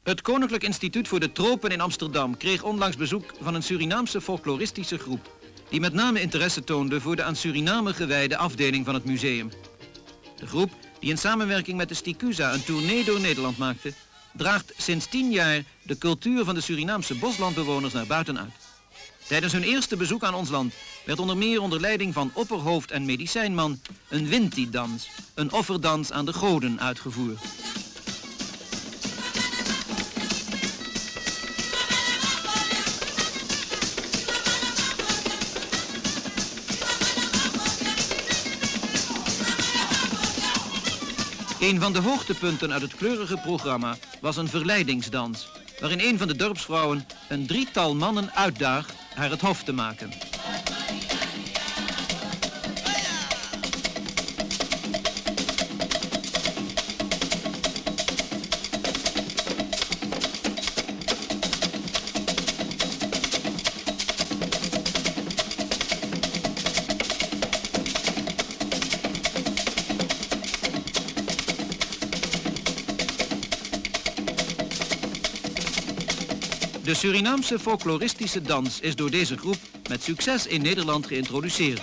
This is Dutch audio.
Het Koninklijk Instituut voor de Tropen in Amsterdam kreeg onlangs bezoek van een Surinaamse folkloristische groep, die met name interesse toonde voor de aan Suriname gewijde afdeling van het museum. De groep, die in samenwerking met de Sticusa een tournee door Nederland maakte, draagt sinds 10 jaar de cultuur van de Surinaamse boslandbewoners naar buiten uit. Tijdens hun eerste bezoek aan ons land werd onder meer onder leiding van opperhoofd en medicijnman een Winti-dans, een offerdans aan de goden, uitgevoerd. Een van de hoogtepunten uit het kleurige programma was een verleidingsdans, waarin een van de dorpsvrouwen een 3-tal mannen uitdaagt haar het hof te maken. De Surinaamse folkloristische dans is door deze groep met succes in Nederland geïntroduceerd.